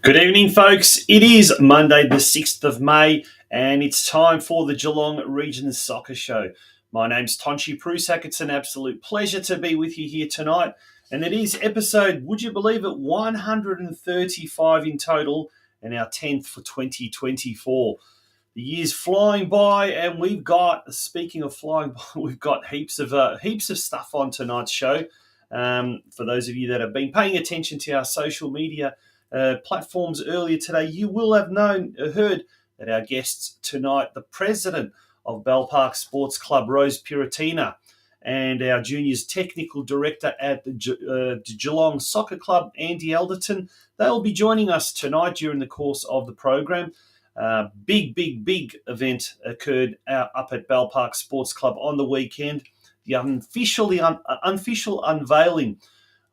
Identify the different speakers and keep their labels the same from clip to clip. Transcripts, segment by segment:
Speaker 1: Good evening, folks. It is Monday, the 6th of May, and it's time for the Geelong Region Soccer Show. My name's Tonchi Prusak. It's an absolute pleasure to be with you here tonight, and it is episode, would you believe it, 135 in total, and our 10th for 2024. The year's flying by, and we've got, speaking of flying by, we've got heaps of stuff on tonight's show. For those of you that have been paying attention to our social media platforms earlier today, you will have heard that our guests tonight, the president of Bell Park Sports Club, Rose PIRROTINA, and our juniors technical director at the Geelong Soccer Club, Andy ELDERTON, they'll be joining us tonight during the course of the program. Big event occurred up at Bell Park Sports Club on the weekend. The unofficial unveiling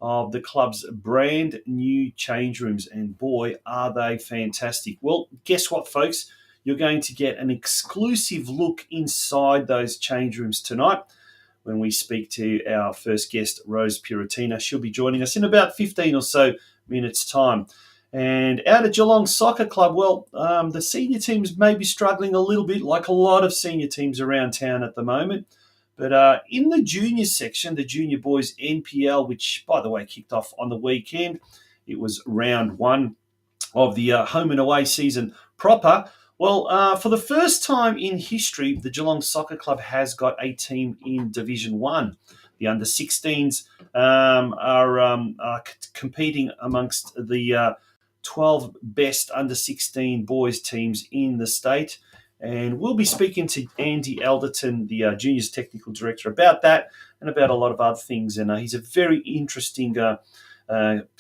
Speaker 1: of the club's brand new change rooms, and boy, are they fantastic. Well, guess what, folks? You're going to get an exclusive look inside those change rooms tonight when we speak to our first guest, Rose PIRROTINA. She'll be joining us in about 15 or so minutes' time. And out at Geelong Soccer Club, well, the senior teams may be struggling a little bit, like a lot of senior teams around town at the moment. But in the junior section, the Junior Boys NPL, which, by the way, kicked off on the weekend, it was round one of the home and away season proper. Well, for the first time in history, the Geelong Soccer Club has got a team in Division 1. The under-16s are competing amongst the 12 best under-16 boys teams in the state. And we'll be speaking to Andy ELDERTON, the Juniors Technical Director, about that and about a lot of other things. And he's a very interesting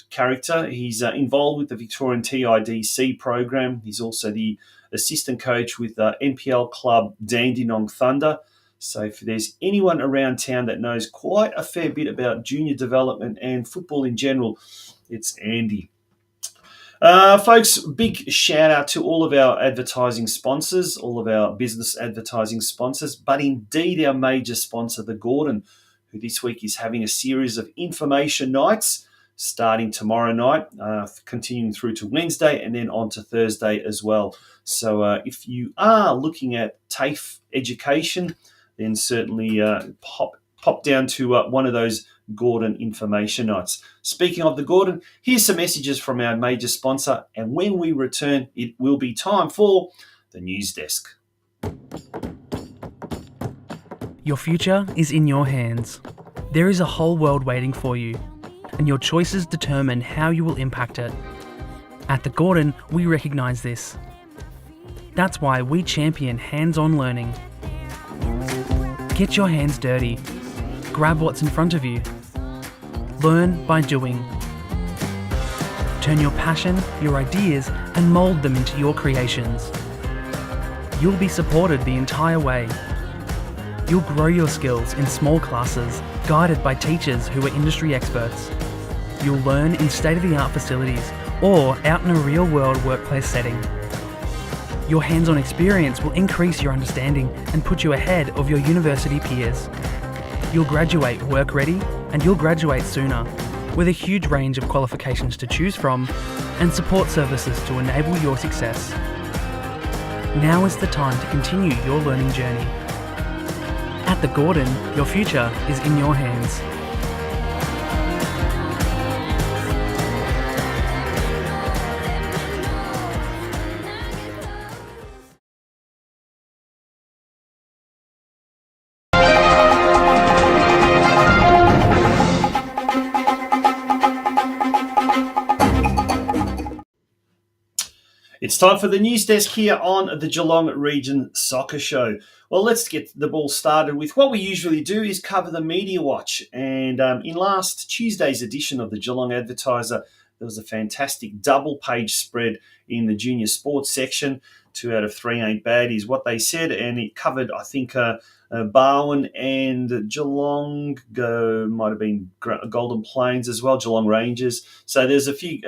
Speaker 1: character. He's involved with the Victorian TIDC program. He's also the assistant coach with NPL club Dandenong Thunder. So if there's anyone around town that knows quite a fair bit about junior development and football in general, it's Andy. Folks, big shout out to all of our advertising sponsors, all of our business advertising sponsors, but indeed our major sponsor, the Gordon, who this week is having a series of information nights starting tomorrow night, continuing through to Wednesday and then on to Thursday as well. So if you are looking at TAFE education, then certainly pop down to one of those Gordon information nights. Speaking of the Gordon, here's some messages from our major sponsor, and when we return, it will be time for the news desk.
Speaker 2: Your future is in your hands. There is a whole world waiting for you, and your choices determine how you will impact it. At the Gordon, we recognise this. That's why we champion hands-on learning. Get your hands dirty. Grab what's in front of you. Learn by doing. Turn your passion, your ideas, and mould them into your creations. You'll be supported the entire way. You'll grow your skills in small classes, guided by teachers who are industry experts. You'll learn in state-of-the-art facilities or out in a real-world workplace setting. Your hands-on experience will increase your understanding and put you ahead of your university peers. You'll graduate work-ready, and you'll graduate sooner, with a huge range of qualifications to choose from and support services to enable your success. Now is the time to continue your learning journey. At the Gordon, your future is in your hands.
Speaker 1: It's time for the news desk here on the Geelong Region Soccer Show. Well, let's get the ball started with what we usually do is cover the media watch. And in last Tuesday's edition of the Geelong Advertiser, there was a fantastic double-page spread in the junior sports section. 2 out of 3 ain't bad is what they said, and it covered, I think, Barwon and Geelong, might have been Golden Plains as well, Geelong Rangers. So there's a few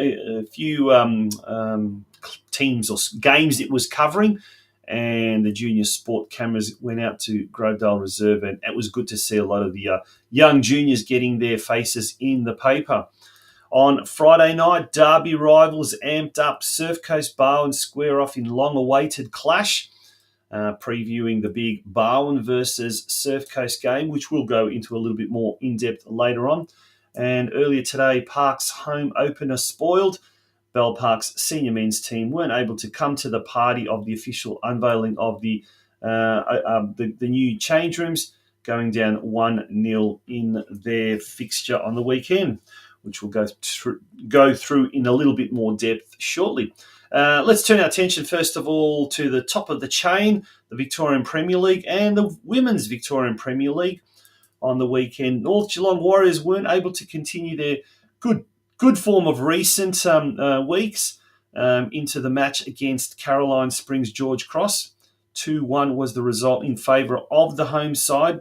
Speaker 1: teams or games it was covering, and the junior sport cameras went out to Grovedale Reserve, and it was good to see a lot of the young juniors getting their faces in the paper. On Friday night, Derby rivals amped up. Surf Coast Barwon square off in long-awaited clash, previewing the big Barwon versus Surf Coast game, which we'll go into a little bit more in-depth later on. And earlier today, Park's home opener spoiled. Bell Park's senior men's team weren't able to come to the party of the official unveiling of the new change rooms, going down 1-0 in their fixture on the weekend, which we'll go through in a little bit more depth shortly. Let's turn our attention, first of all, to the top of the chain, the Victorian Premier League and the Women's Victorian Premier League. On the weekend, North Geelong Warriors weren't able to continue their good form of recent weeks into the match against Caroline Springs George Cross. 2-1 was the result in favour of the home side.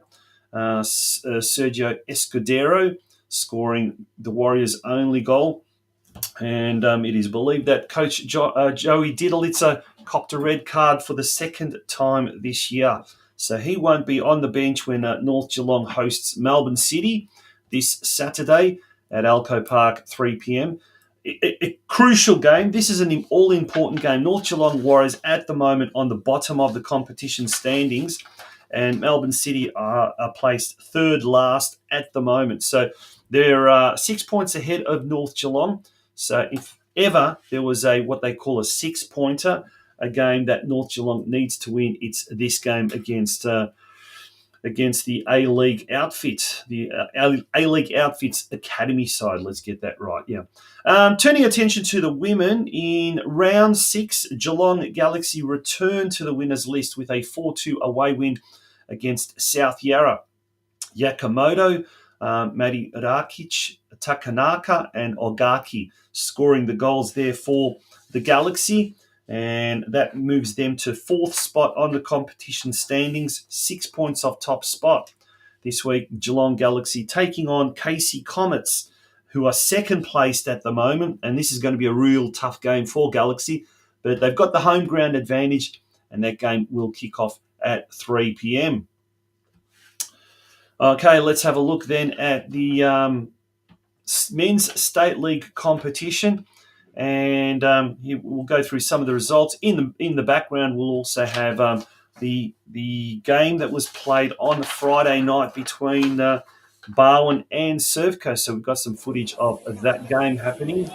Speaker 1: Sergio Escudero scoring the Warriors' only goal. And it is believed that coach Joey Didalitza copped a red card for the second time this year. So he won't be on the bench when North Geelong hosts Melbourne City this Saturday at Alco Park, 3 p.m. A crucial game. This is an all-important game. North Geelong Warriors at the moment on the bottom of the competition standings, and Melbourne City are placed third last at the moment. So they're 6 points ahead of North Geelong. So if ever there was what they call a six-pointer, a game that North Geelong needs to win, it's this game against the A-League outfit, the A-League Outfits Academy side. Let's get that right, yeah. Turning attention to the women, in round 6, Geelong Galaxy returned to the winners list with a 4-2 away win against South Yarra. Yakamoto, Madi Rakic, Takanaka and Ogaki scoring the goals there for the Galaxy, and that moves them to 4th spot on the competition standings, 6 points off top spot. This week, Geelong Galaxy taking on Casey Comets, who are second placed at the moment, and this is going to be a real tough game for Galaxy, but they've got the home ground advantage, and that game will kick off at 3 p.m. Okay, let's have a look then at the men's state league competition, and we'll go through some of the results. In the background, we'll also have the game that was played on Friday night between Barwon and Surf Coast. So we've got some footage of that game happening.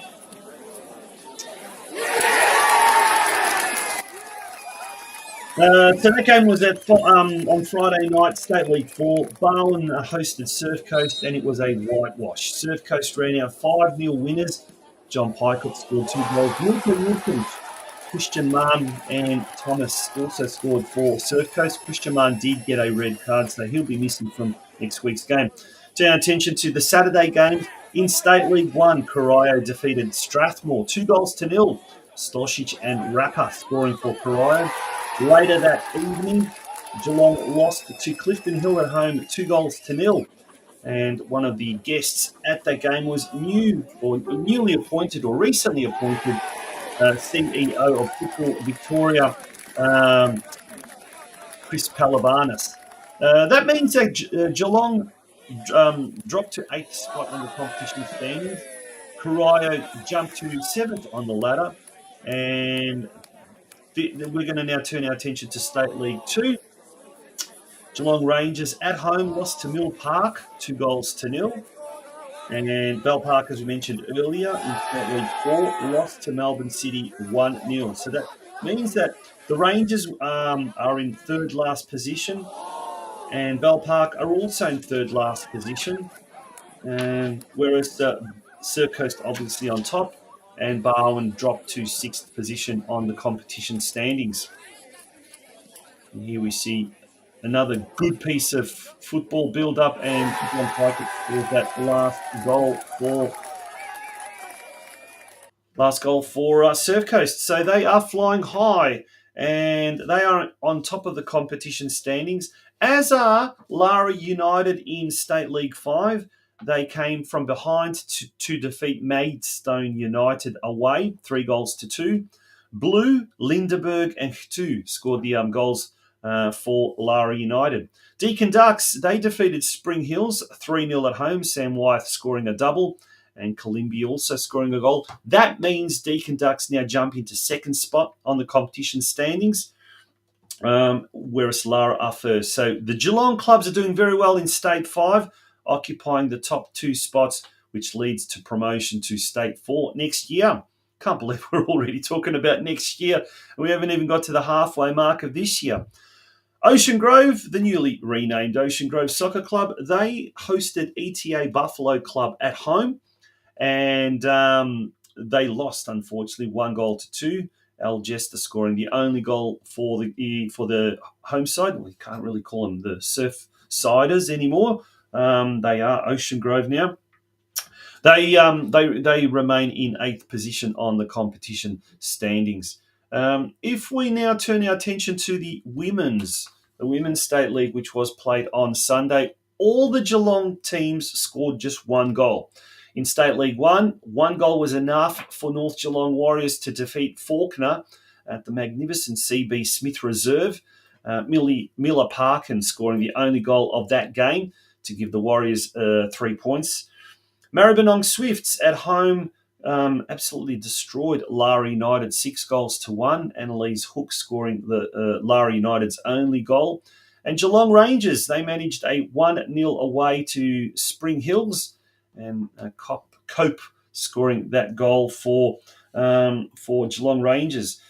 Speaker 1: So that game was on Friday night, State League 4. Barwon hosted Surf Coast, and it was a whitewash. Surf Coast ran out 5-0 winners. John Pycott scored 2 goals. Wilson, Christian Mann and Thomas also scored for Surf Coast. Christian Mann did get a red card, so he'll be missing from next week's game. Turn our attention to the Saturday games. In State League 1, Corio defeated Strathmore 2-0. Stosic and Rapper scoring for Corio. Later that evening, Geelong lost to Clifton Hill at home 2-0. And one of the guests at that game was newly appointed or recently appointed CEO of Football Victoria, Chris Palabanis. That means that Geelong dropped to 8th spot on the competition standings. Corio jumped to 7th on the ladder, and we're going to now turn our attention to State League 2. Geelong Rangers at home lost to Mill Park 2-0. And Bell Park, as we mentioned earlier, in State League 4, lost to Melbourne City 1-0. So that means that the Rangers are in third last position, and Bell Park are also in third last position, whereas Surf Coast obviously on top. and Barwon dropped to 6th position on the competition standings. And here we see another good piece of football build-up, and John Pike scores that last goal for Surf Coast. So they are flying high, and they are on top of the competition standings, as are Lara United in State League 5. They came from behind to defeat Maidstone United away, 3-2. Blue, Lindeberg, and Htu scored the goals for Lara United. Deakin Ducks, they defeated Spring Hills 3-0 at home, Sam Wyeth scoring a double, and Columbia also scoring a goal. That means Deakin Ducks now jump into second spot on the competition standings, whereas Lara are first. So the Geelong clubs are doing very well in State 5, occupying the top 2 spots, which leads to promotion to State 4 next year. Can't believe we're already talking about next year. We haven't even got to the halfway mark of this year. Ocean Grove, the newly renamed Ocean Grove Soccer Club, they hosted ETA Buffalo Club at home, and they lost, unfortunately, 1-2. Al Jester scoring the only goal for the home side. We can't really call them the Surfsiders anymore. They are Ocean Grove now. They remain in 8th position on the competition standings. If we now turn our attention to the Women's State League, which was played on Sunday, all the Geelong teams scored just 1 goal. In State League 1, 1 goal was enough for North Geelong Warriors to defeat Faulkner at the magnificent CB Smith Reserve. Miller Parkin scoring the only goal of that game to give the Warriors 3 points. Maribyrnong Swifts at home absolutely destroyed Lara United 6-1. Annalise Hook scoring the Lara United's only goal. And Geelong Rangers, they managed a 1-0 away to Spring Hills, and Cope scoring that goal for Geelong Rangers.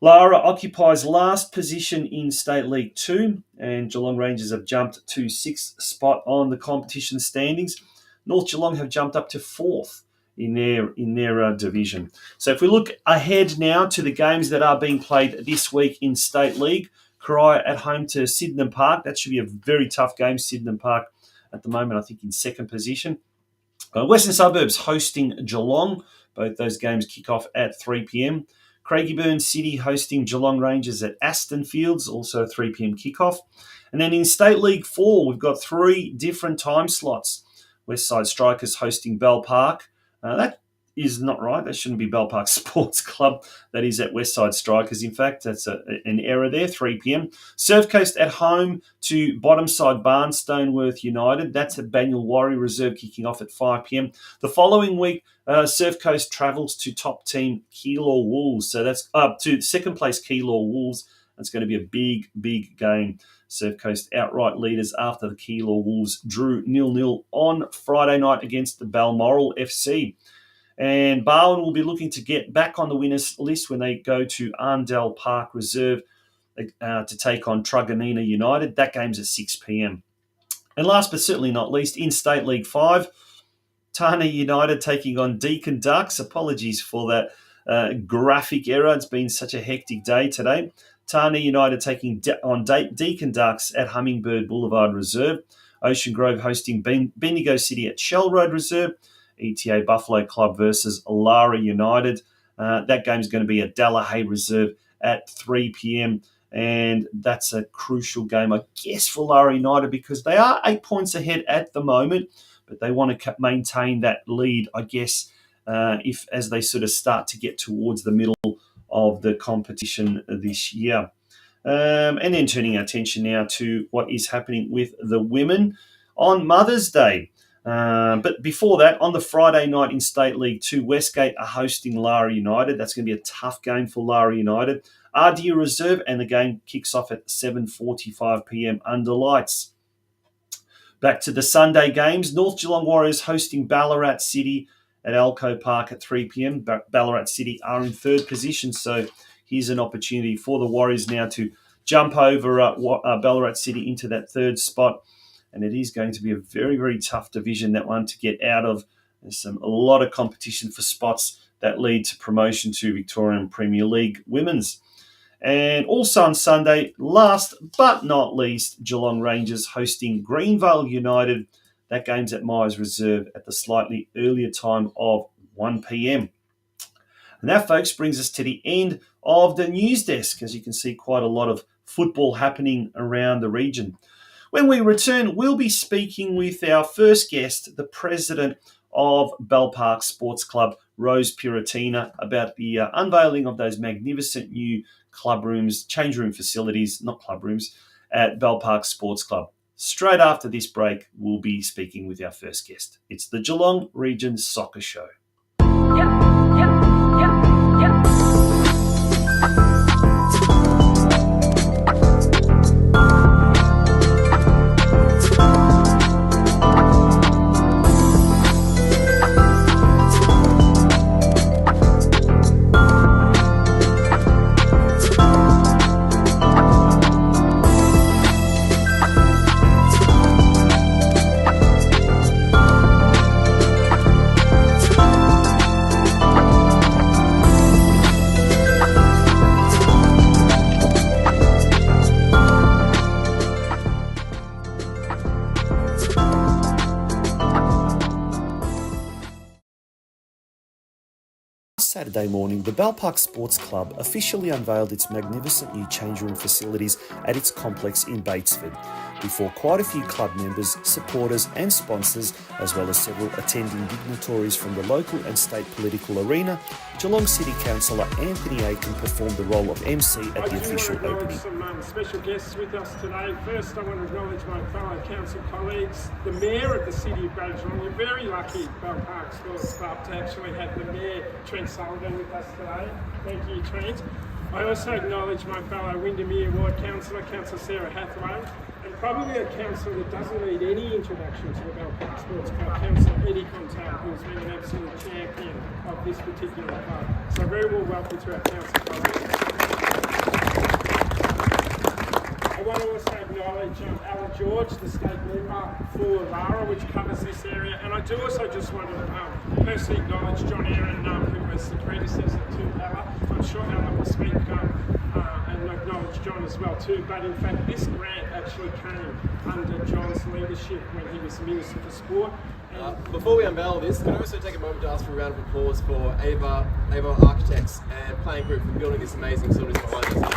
Speaker 1: Lara occupies last position in State League 2, and Geelong Rangers have jumped to 6th spot on the competition standings. North Geelong have jumped up to 4th in their division. So if we look ahead now to the games that are being played this week in State League, Corio at home to Sydenham Park. That should be a very tough game. Sydenham Park at the moment, I think, in 2nd position. Western Suburbs hosting Geelong. Both those games kick off at 3 p.m. Craigieburn City hosting Geelong Rangers at Aston Fields, also a 3 p.m. kickoff. And then in State League 4, we've got 3 different time slots. Westside Strikers hosting Bell Park. That is not right. That shouldn't be Bell Park Sports Club. That is at Westside Strikers. In fact, that's an error there, 3 p.m. Surf Coast at home to Bottomside Barnstoneworth United. That's at Banyule Warrior Reserve, kicking off at 5 p.m. The following week, Surf Coast travels to top team Keilor Wolves. So that's up to second place Keilor Wolves. That's going to be a big, big game. Surf Coast outright leaders after the Keilor Wolves drew 0-0 on Friday night against the Balmoral FC. And Barwon will be looking to get back on the winners list when they go to Arndell Park Reserve to take on Truganina United. That game's at 6 p.m. And last but certainly not least, in State League 5, Tana United taking on Deakin Ducks. Apologies for that graphic error. It's been such a hectic day today. Tana United taking on Deakin Ducks at Hummingbird Boulevard Reserve. Ocean Grove hosting Bendigo City at Shell Road Reserve. ETA Buffalo Club versus Lara United. That game's going to be at Delahaye Reserve at 3 p.m. And that's a crucial game, I guess, for Lara United because they are 8 points ahead at the moment, but they want to maintain that lead, I guess, as they sort of start to get towards the middle of the competition this year. And then turning our attention now to what is happening with the women on Mother's Day. But before that, on the Friday night in State League 2, Westgate are hosting Lara United. That's going to be a tough game for Lara United. Ardea Reserve, and the game kicks off at 7:45 p.m. under lights. Back to the Sunday games. North Geelong Warriors hosting Ballarat City at Alco Park at 3 p.m. Ballarat City are in 3rd position, so here's an opportunity for the Warriors now to jump over Ballarat City into that 3rd spot. And it is going to be a very, very tough division, that one, to get out of. There's a lot of competition for spots that lead to promotion to Victorian Premier League Women's. And also on Sunday, last but not least, Geelong Rangers hosting Greenvale United. That game's at Myers Reserve at the slightly earlier time of 1 p.m. And that, folks, brings us to the end of the news desk. As you can see, quite a lot of football happening around the region. When we return, we'll be speaking with our first guest, the president of Bell Park Sports Club, Rose PIRROTINA, about the unveiling of those magnificent new club rooms, change room facilities, not club rooms, at Bell Park Sports Club. Straight after this break, we'll be speaking with our first guest. It's the Geelong Region Soccer Show. Saturday morning, the Bell Park Sports Club officially unveiled its magnificent new change room facilities at its complex in Batesford, before quite a few club members, supporters and sponsors, as well as several attending dignitaries from the local and state political arena. Geelong City Councillor Anthony Aiken performed the role of MC at the official opening.
Speaker 3: Some special guests with us today. First, I want to acknowledge my fellow council colleagues, the Mayor of the City of Geelong. We're very lucky, Bell Park Sports Club, to actually have the Mayor, Trent Sullivan, with us today. Thank you, Trent. I also acknowledge my fellow Windermere Ward Councillor, Councillor Sarah Hathaway, and probably a councillor that doesn't need any introduction to the Bell Park Sports Club, Councillor Eddie Contal, who's been an absolute champion of this particular club. So very well welcome to our council colleagues. I want to also acknowledge Alan George, the state member for Lara, which covers this area, and I do also just want to personally acknowledge John Aaron, who was the predecessor to Ella. I'm sure Ella will speak and acknowledge John as well too, but in fact this grant actually came under John's leadership when he was Minister for Sport.
Speaker 4: Before we unveil this, can I also take a moment to ask for a round of applause for Ava Architects and Playing Group for building this amazing facilities behind us.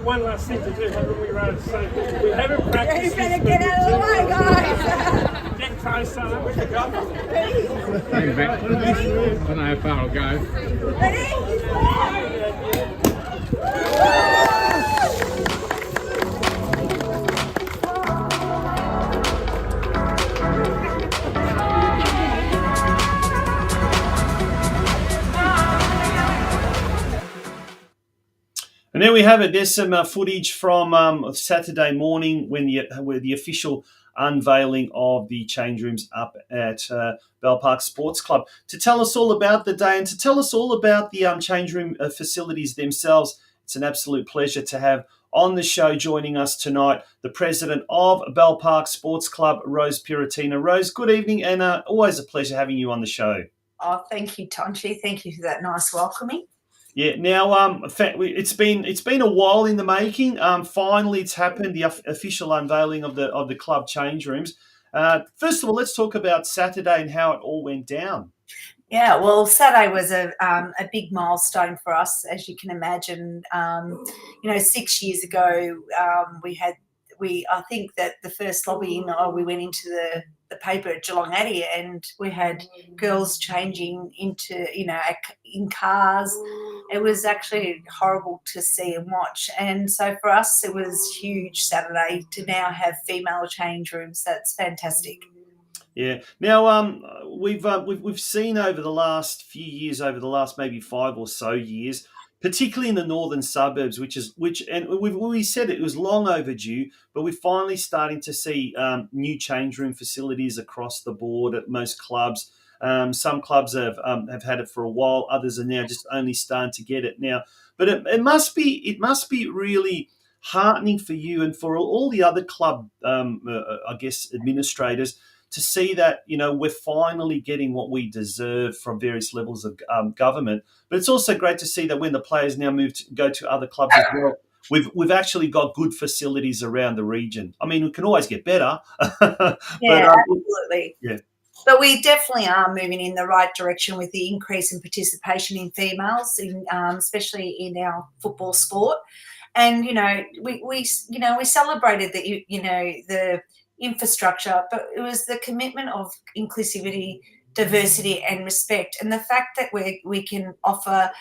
Speaker 3: One last thing to do, haven't we, Rose? So we haven't practiced.
Speaker 5: You better get out of the way, guys.
Speaker 3: Get closer with the government.
Speaker 6: Hang back. I don't know how far I'll go.
Speaker 5: Ready?
Speaker 1: And there we have it. There's some footage from Saturday morning when the official unveiling of the change rooms up at Bell Park Sports Club. To tell us all about the day and to tell us all about the change room facilities themselves, it's an absolute pleasure to have on the show joining us tonight the president of Bell Park Sports Club, Rose PIRROTINA. Rose, good evening, and always a pleasure having you on the show.
Speaker 5: Oh, thank you, Tonchi. Thank you for that nice welcoming.
Speaker 1: Yeah. Now, it's been a while in the making. Finally, it's happened. The official unveiling of the club change rooms. First of all, let's talk about Saturday and how it all went down.
Speaker 5: Yeah, well, Saturday was a big milestone for us, as you can imagine. 6 years ago, I think that the first lobbying, we went into the paper at Geelong Addy, and we had girls changing into, in cars. It was actually horrible to see and watch. And so for us, it was huge Saturday to now have female change rooms. That's fantastic.
Speaker 1: Yeah. Now, we've seen over the last few years, over the last maybe 5 or so years, particularly in the northern suburbs, and we said it was long overdue, but we're finally starting to see new change room facilities across the board at most clubs. Some clubs have had it for a while; others are now just only starting to get it now. But it must be really heartening for you and for all the other club, I guess, administrators to see that we're finally getting what we deserve from various levels of government. But it's also great to see that when the players now go to other clubs as well, we've actually got good facilities around the region. I mean, we can always get better, but
Speaker 5: Yeah, absolutely.
Speaker 1: yeah,
Speaker 5: But we definitely are moving in the right direction with the increase in participation in females, especially in our football sport. And we celebrated the infrastructure, but it was the commitment of inclusivity, diversity, and respect, and the fact that we can offer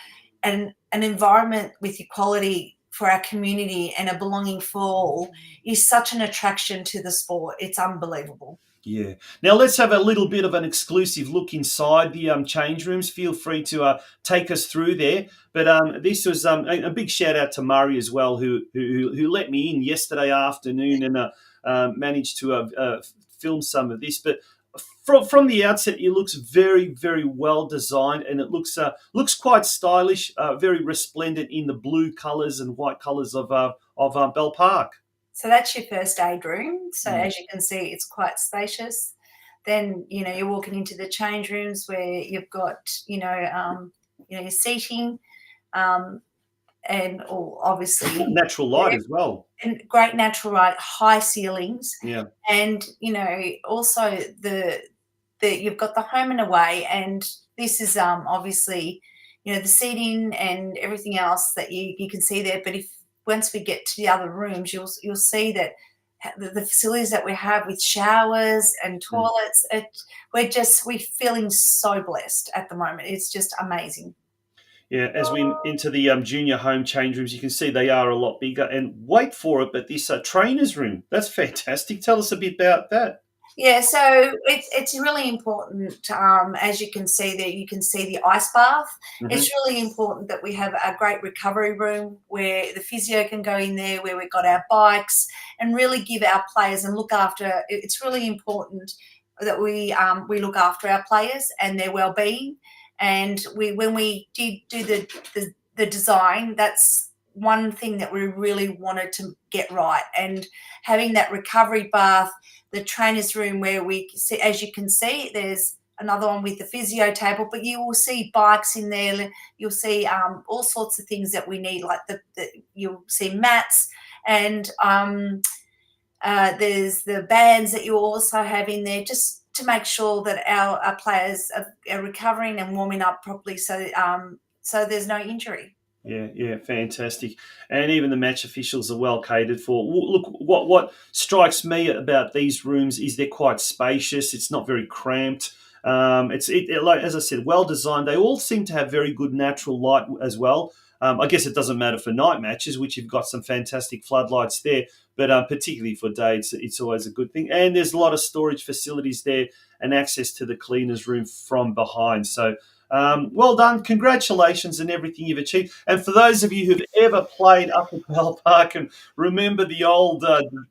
Speaker 5: an environment with equality for our community and a belonging for all is such an attraction to the sport. It's unbelievable.
Speaker 1: yeah. Now let's have a little bit of an exclusive look inside the change rooms. Feel free to take us through there. But this was a big shout out to Murray as well, who let me in yesterday afternoon and managed to film some of this. But from the outset, it looks very, very well designed, and it looks quite stylish, very resplendent in the blue colours and white colours of Bell Park.
Speaker 5: So that's your first aid room. So
Speaker 1: Mm.
Speaker 5: as you can see, it's quite spacious. Then you're walking into the change rooms where you've got your seating, and obviously
Speaker 1: Natural light as well.
Speaker 5: and great natural light, high ceilings,
Speaker 1: Yeah.
Speaker 5: and also you've got the home and away, and this is obviously the seating and everything else that you can see there. But if once we get to the other rooms, you'll see that the facilities that we have with showers and toilets, we're feeling so blessed at the moment. It's just amazing.
Speaker 1: Yeah, as we enter the junior home change rooms, you can see they are a lot bigger. And wait for it, but this trainer's room, that's fantastic. Tell us a bit about that.
Speaker 5: Yeah, so it's really important, as you can see there, you can see the ice bath. It's really important that we have a great recovery room where the physio can go in there, where we've got our bikes, and really give our players and look after. It's really important that we look after our players and their well-being. And when we did do the design, that's one thing that we really wanted to get right. And having that recovery bath, the trainer's room where we see, as you can see, there's another one with the physio table, but you will see bikes in there. You'll see all sorts of things that we need, like you'll see mats, and there's the bands that you also have in there, just to make sure that our players are recovering and warming up properly, so there's no injury.
Speaker 1: Yeah, fantastic. And even the match officials are well catered for. Look, what strikes me about these rooms is they're quite spacious. It's not very cramped. Like as I said, well designed. They all seem to have very good natural light as well. I guess it doesn't matter for night matches, which you've got some fantastic floodlights there, but particularly for day, it's always a good thing. And there's a lot of storage facilities there and access to the cleaners room from behind. So well done. Congratulations on everything you've achieved. And for those of you who've ever played up at Bell Park and remember the old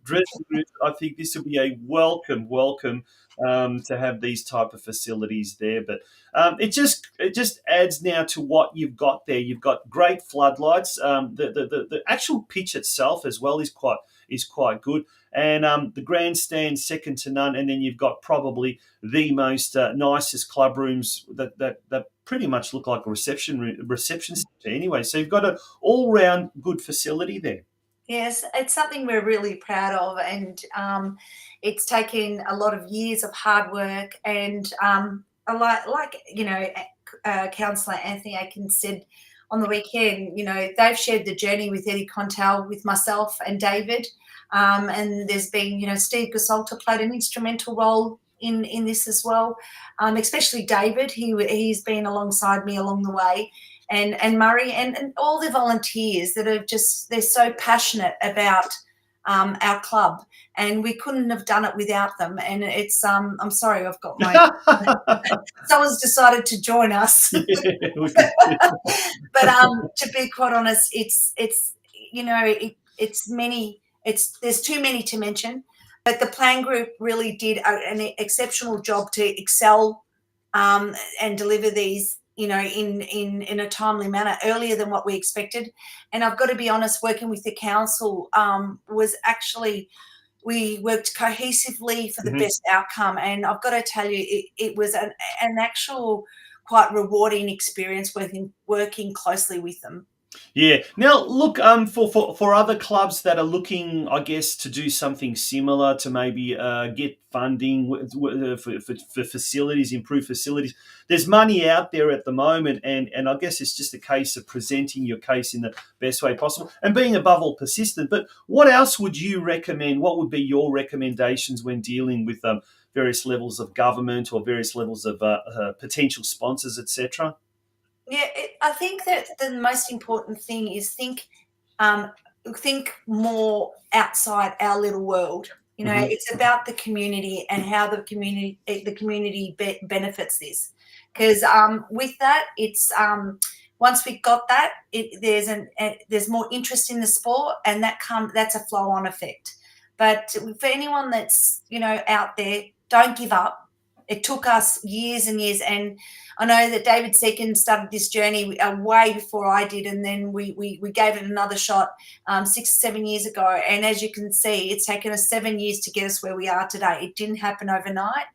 Speaker 1: dressing rooms, I think this will be a welcome to have these type of facilities there. But it just adds now to what you've got there. You've got great floodlights. The actual pitch itself as well is quite good. And the grandstand second to none. And then you've got probably the most nicest club rooms that pretty much look like a reception center anyway. So you've got an all-round good facility there.
Speaker 5: Yes, it's something we're really proud of, and it's taken a lot of years of hard work. And Councillor Anthony Aikens said on the weekend, they've shared the journey with Eddie Contal, with myself and David, and there's been, Steve Gasolta played an instrumental role in this as well, especially David. He's been alongside me along the way. And Murray and all the volunteers that they're so passionate about our club, and we couldn't have done it without them. And it's I'm sorry, I've got my someone's decided to join us.
Speaker 1: Yeah,
Speaker 5: But to be quite honest, it's it's many. There's too many to mention. But the playing group really did an exceptional job to excel and deliver these, in a timely manner, earlier than what we expected. And I've got to be honest, working with the council was actually, we worked cohesively for the best outcome. And I've got to tell you, it was an actual quite rewarding experience working closely with them.
Speaker 1: Yeah. Now, look, for other clubs that are looking, I guess, to do something similar, to maybe get funding for facilities, improve facilities. There's money out there at the moment, and I guess it's just a case of presenting your case in the best way possible and being above all persistent. But what else would you recommend? What would be your recommendations when dealing with various levels of government or various levels of potential sponsors, etc.?
Speaker 5: Yeah, I think that the most important thing is think more outside our little world. It's about the community and how the community benefits this. Because with that, it's once we got that, there's more interest in the sport, and that's a flow-on effect. But for anyone that's out there, don't give up. It took us years and years, and I know that David Seacon started this journey way before I did, and then we gave it another shot 6 or 7 years ago. And as you can see, it's taken us 7 years to get us where we are today. It didn't happen overnight,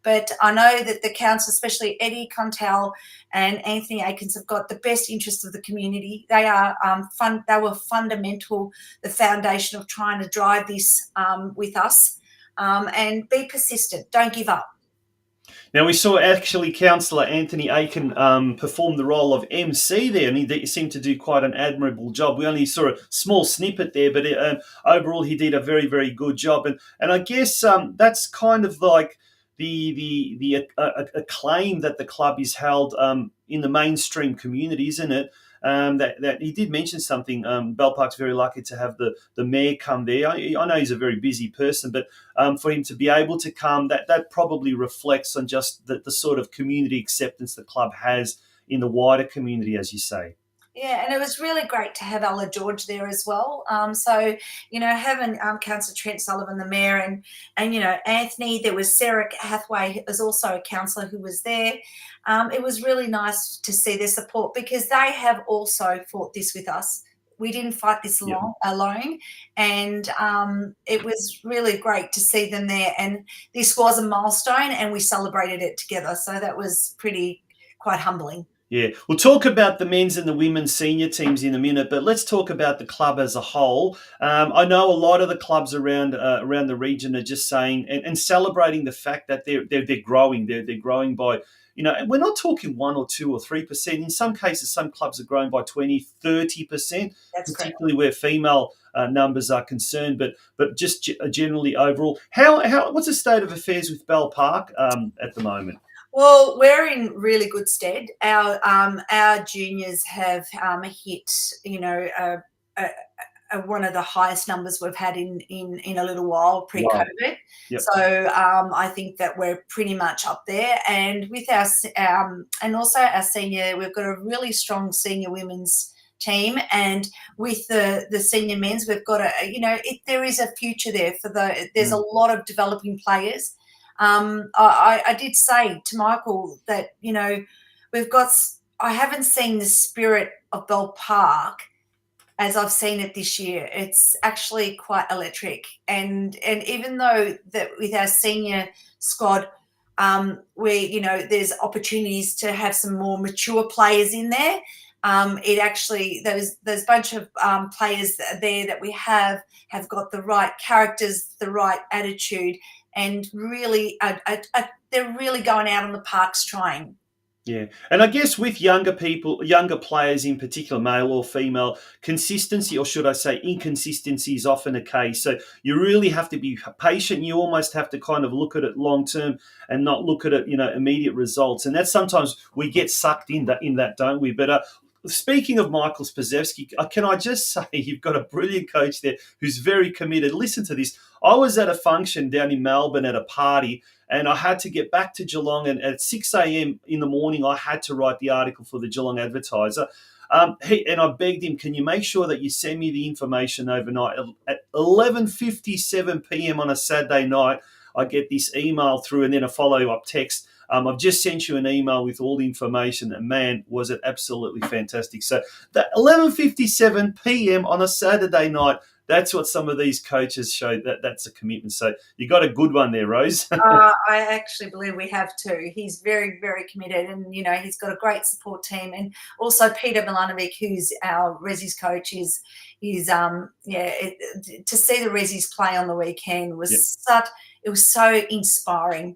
Speaker 5: but I know that the council, especially Eddie Contel and Anthony Akins, have got the best interest of the community. They are They were fundamental, the foundation of trying to drive this with us, and be persistent. Don't give up.
Speaker 1: Now, we saw actually Councillor Anthony Aiken perform the role of MC there, and he seemed to do quite an admirable job. We only saw a small snippet there, but overall he did a very, very good job. And I guess that's kind of like the acclaim that the club is held in the mainstream community, isn't it? That he did mention something. Bell Park's very lucky to have the mayor come there. I know he's a very busy person, but for him to be able to come, that probably reflects on just the sort of community acceptance the club has in the wider community, as you say.
Speaker 5: Yeah, and it was really great to have Ella George there as well. So, having Councillor Trent Sullivan, the mayor, and Anthony, there was Sarah Hathaway, who was also a councillor who was there. It was really nice to see their support, because they have also fought this with us. We didn't fight this alone, and it was really great to see them there. And this was a milestone, and we celebrated it together. So that was quite humbling.
Speaker 1: Yeah, we'll talk about the men's and the women's senior teams in a minute, but let's talk about the club as a whole. I know a lot of the clubs around the region are just saying and celebrating the fact that they're growing. They're growing by, we're not talking 1 or 2 or 3%. In some cases, some clubs are growing by 20, 30%, particularly where female numbers are concerned. But just generally overall, what's the state of affairs with Bell Park at the moment?
Speaker 5: Well, we're in really good stead. Our juniors have hit, one of the highest numbers we've had in a little while pre-COVID. Wow. Yep. So I think that we're pretty much up there. And with our and also our senior, we've got a really strong senior women's team, and with the senior men's, we've got there is a future there there's a lot of developing players. I did say to Michael that, I haven't seen the spirit of Bell Park as I've seen it this year. It's actually quite electric. And even though that with our senior squad, where, there's opportunities to have some more mature players in there, it actually, those bunch of players there that we have got the right characters, the right attitude, and really, they're really going out on the parks trying.
Speaker 1: Yeah, and I guess with younger players in particular, male or female, consistency, or should I say inconsistency, is often a case. So you really have to be patient. You almost have to kind of look at it long term and not look at it, immediate results. And that's sometimes we get sucked in that, don't we? But Speaking of Michael Spazewski, can I just say you've got a brilliant coach there who's very committed. Listen to this. I was at a function down in Melbourne at a party, and I had to get back to Geelong, and at 6 a.m. in the morning, I had to write the article for the Geelong Advertiser. And I begged him, can you make sure that you send me the information overnight? At 11:57 p.m. on a Saturday night, I get this email through and then a follow-up text. I've just sent you an email with all the information, and man, was it absolutely fantastic. So the 11:57 p.m. on a Saturday night, that's what some of these coaches show. That's a commitment. So you got a good one there, Rose.
Speaker 5: I actually believe we have too. He's very, very committed, and he's got a great support team. And also Peter Milanovic, who's our Resis coach, to see the Resis play on the weekend was it was so inspiring.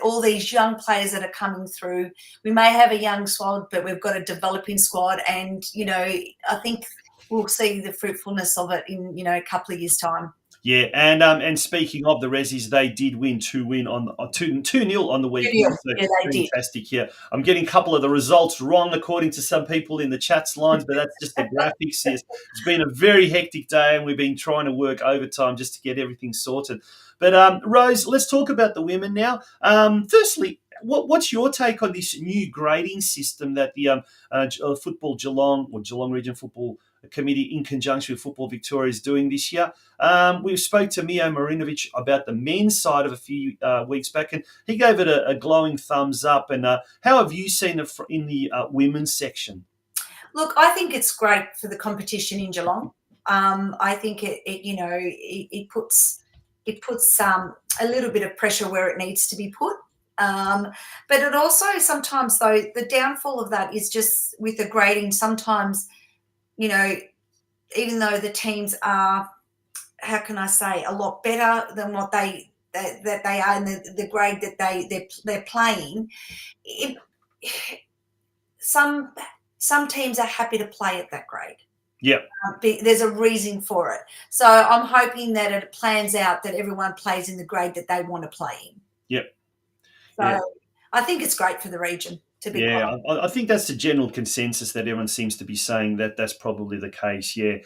Speaker 5: All these young players that are coming through. We may have a young squad, but we've got a developing squad, and I think we'll see the fruitfulness of it in a couple of years' time.
Speaker 1: Yeah, and speaking of the Resis, they did win 2-0 on the weekend. So
Speaker 5: Yeah, they did.
Speaker 1: Fantastic. Yeah, I'm getting a couple of the results wrong according to some people in the chats lines, but that's just the graphics. Yes. It's been a very hectic day, and we've been trying to work overtime just to get everything sorted. But Rose, let's talk about the women now. Firstly, what's your take on this new grading system that the Football Geelong or Geelong Region Football Committee in conjunction with Football Victoria is doing this year? We spoke to Mio Marinovic about the men's side of a few weeks back, and he gave it a glowing thumbs up. And how have you seen it in the women's section?
Speaker 5: Look, I think it's great for the competition in Geelong. I think it puts a little bit of pressure where it needs to be put. But it also sometimes, though, the downfall of that is just with the grading. Sometimes, even though the teams are, how can I say, a lot better than what they are in the grade that they're playing, some teams are happy to play at that grade.
Speaker 1: Yeah.
Speaker 5: There's a reason for it. So I'm hoping that it plans out that everyone plays in the grade that they want to play in.
Speaker 1: Yep.
Speaker 5: So
Speaker 1: yeah.
Speaker 5: I think it's great for the region, to be honest.
Speaker 1: I think that's the general consensus that everyone seems to be saying that's probably the case, yeah.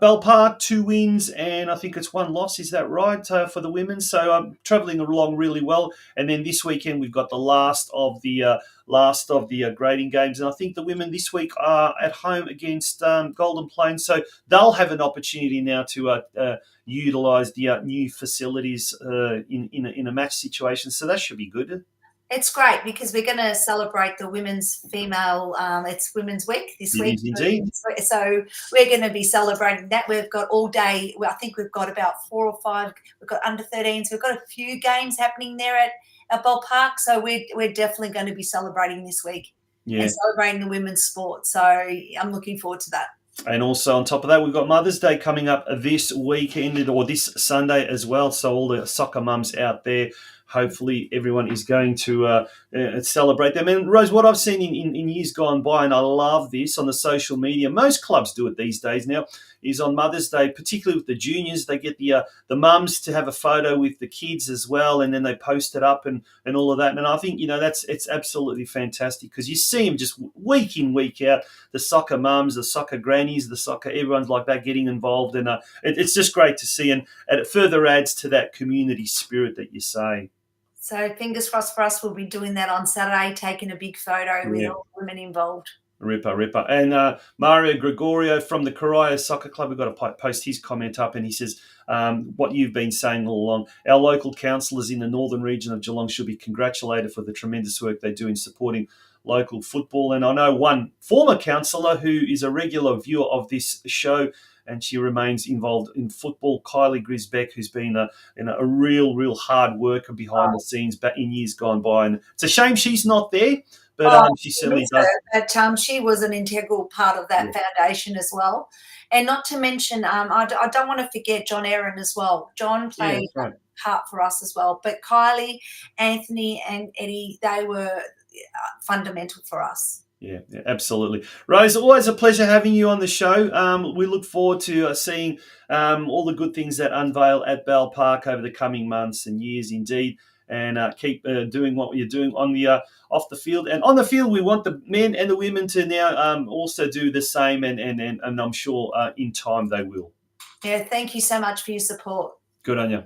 Speaker 1: Bell Park, 2 wins, and I think it's 1 loss, is that right, for the women? So I'm travelling along really well. And then this weekend we've got the last of the grading games. And I think the women this week are at home against Golden Plains. So they'll have an opportunity now to utilise the new facilities in a match situation. So that should be good.
Speaker 5: It's great because we're going to celebrate the women's female, it's Women's Week this week.
Speaker 1: It is indeed.
Speaker 5: So we're going to be celebrating that. We've got all day. I think we've got about 4 or 5. We've got under 13s. We've got a few games happening there at Bell Park. So we're definitely going to be celebrating this week and celebrating the women's sport. So I'm looking forward to that.
Speaker 1: And also on top of that, we've got Mother's Day coming up this weekend or this Sunday as well. So all the soccer mums out there, hopefully everyone is going to celebrate them. And Rose, what I've seen in years gone by, and I love this on the social media, most clubs do it these days now, is on Mother's Day, particularly with the juniors, they get the mums to have a photo with the kids as well, and then they post it up and all of that. And I think, it's absolutely fantastic because you see them just week in, week out, the soccer mums, the soccer grannies, the soccer, everyone's like that getting involved. And it's just great to see, and it further adds to that community spirit that you say.
Speaker 5: So fingers crossed for us. We'll be doing that on Saturday, taking a big photo with all the women involved.
Speaker 1: Ripper. And Mario Gregorio from the Corio Soccer Club, we've got to post his comment up, and he says, what you've been saying all along, our local councillors in the northern region of Geelong should be congratulated for the tremendous work they do in supporting local football. And I know one former councillor who is a regular viewer of this show, and she remains involved in football, Kylie Grisbeck, who's been a real hard worker behind the scenes back in years gone by. And it's a shame she's not there, but she certainly does.
Speaker 5: But she was an integral part of that foundation as well. And not to mention, I don't want to forget John Aaron as well. John played a part for us as well. But Kylie, Anthony and Eddie, they were fundamental for us.
Speaker 1: Yeah, absolutely. Rose, always a pleasure having you on the show. We look forward to seeing all the good things that unveil at Bell Park over the coming months and years indeed. and keep doing what you're doing on the off the field. And on the field, we want the men and the women to now also do the same, and I'm sure in time they will.
Speaker 5: Yeah, thank you so much for your support.
Speaker 1: Good on you.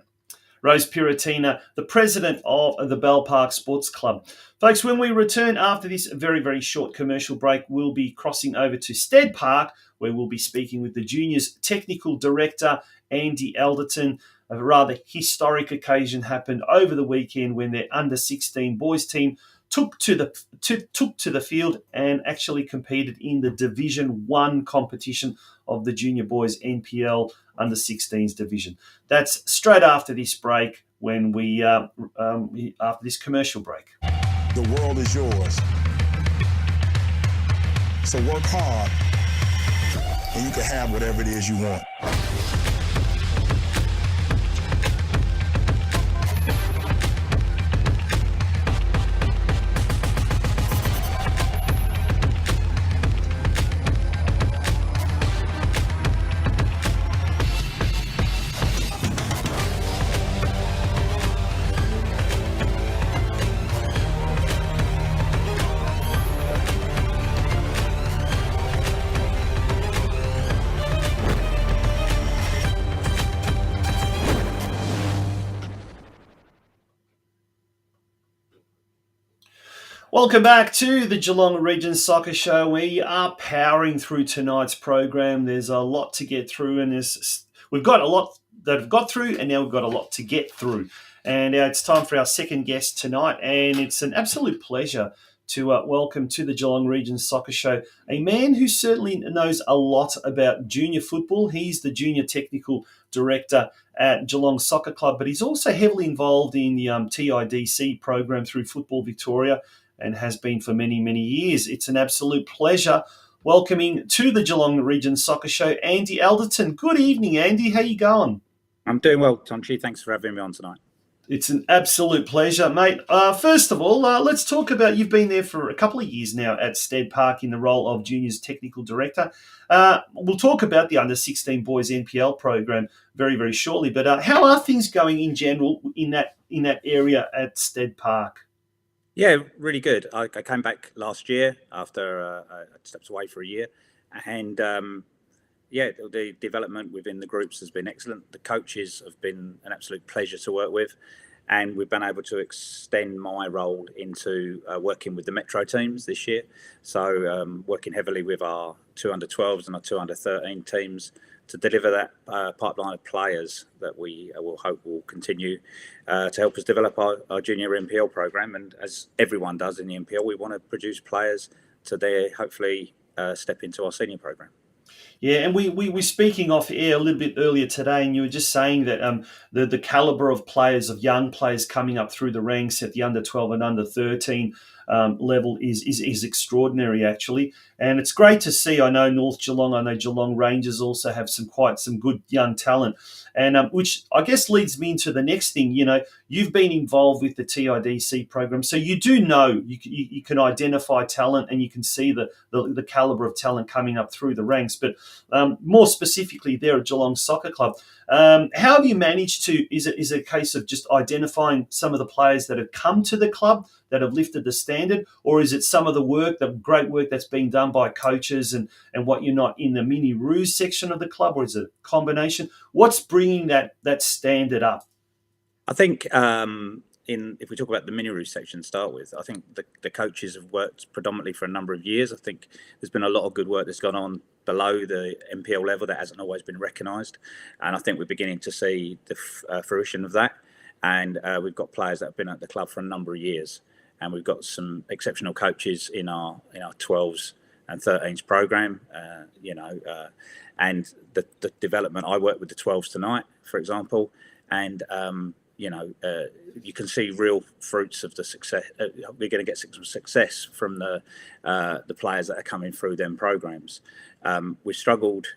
Speaker 1: Rose PIRROTINA, the president of the Bell Park Sports Club. Folks, when we return after this very, very short commercial break, we'll be crossing over to Stead Park, where we'll be speaking with the Juniors Technical Director, Andy ELDERTON. A rather historic occasion happened over the weekend when their under-16 boys team took to the field and actually competed in the Division 1 competition of the Junior Boys NPL under-16s division. That's straight after this break, when we after this commercial break.
Speaker 7: The world is yours. So work hard, and you can have whatever it is you want.
Speaker 1: Welcome back to the Geelong Region Soccer Show. We are powering through tonight's program. There's a lot to get through, and we've got a lot that have got through, and now we've got a lot to get through. And it's time for our second guest tonight, and it's an absolute pleasure to welcome to the Geelong Region Soccer Show a man who certainly knows a lot about junior football. He's the Junior Technical Director at Geelong Soccer Club, but he's also heavily involved in the TIDC program through Football Victoria, and has been for many, many years. It's an absolute pleasure welcoming to the Geelong Region Soccer Show, Andy ELDERTON. Good evening, Andy. How you going?
Speaker 8: I'm doing well, Tonchi. Thanks for having me on tonight.
Speaker 1: It's an absolute pleasure, mate. First of all, let's talk about, you've been there for a couple of years now at Stead Park in the role of Juniors Technical Director. We'll talk about the Under-16 Boys NPL program very, very shortly, but how are things going in general in that area at Stead Park?
Speaker 8: Yeah, really good. I came back last year after I stepped away for a year, and the development within the groups has been excellent. The coaches have been an absolute pleasure to work with, and we've been able to extend my role into working with the Metro teams this year. So working heavily with our 2 under-12s and our 2 under-13 teams to deliver that pipeline of players that we will hope will continue to help us develop our junior NPL program. And as everyone does in the NPL, we want to produce players to there hopefully step into our senior program.
Speaker 1: Yeah, and we were speaking off air a little bit earlier today, and you were just saying that the calibre of players, of young players coming up through the ranks at the under-12 and under-13 level is extraordinary, actually. And it's great to see. I know North Geelong, I know Geelong Rangers also have quite some good young talent. And which I guess leads me into the next thing. You know, you've been involved with the TIDC program, so you do know, you can identify talent, and you can see the calibre of talent coming up through the ranks. But more specifically there at Geelong Soccer Club, how have you managed to, is it a case of just identifying some of the players that have come to the club that have lifted the standard, or is it some of the great work that's being done by coaches and what you're not in the mini ruse section of the club, or is it a combination? What's bringing that standard up?
Speaker 8: I think if we talk about the mini ruse section to start with, I think the coaches have worked predominantly for a number of years. I think there's been a lot of good work that's gone on below the NPL level that hasn't always been recognised, and I think we're beginning to see the fruition of that. And we've got players that have been at the club for a number of years, and we've got some exceptional coaches in our 12s and 13s program. And the development. I work with the 12s tonight, for example, and you can see real fruits of the success. We're going to get some success from the players that are coming through them programs. We've struggled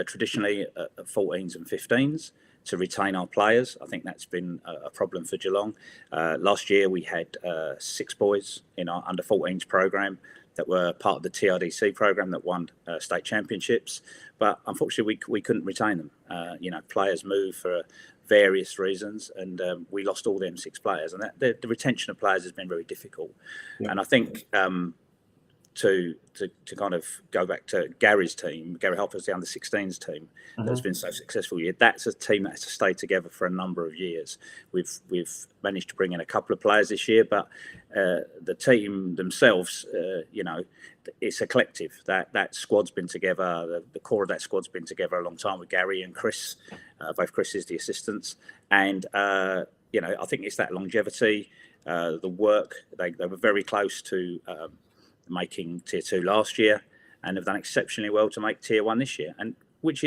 Speaker 8: traditionally at 14s and 15s to retain our players. I think that's been a problem for Geelong. Last year we had 6 boys in our under 14s program that were part of the TRDC program that won state championships, but unfortunately we couldn't retain them. Players move for various reasons, and we lost all them 6 players, and the retention of players has been very difficult.
Speaker 1: Yeah.
Speaker 8: And I think to kind of go back to Gary's team, Gary Hopper's the under-16s team that's been so successful here. That's a team that has to stay together for a number of years. We've managed to bring in a couple of players this year, but the team themselves, it's a collective. That squad's been together. The core of that squad's been together a long time with Gary and Chris. Both Chris's the assistants, and I think it's that longevity, the work. They were very close to making Tier 2 last year, and have done exceptionally well to make Tier 1 this year, and which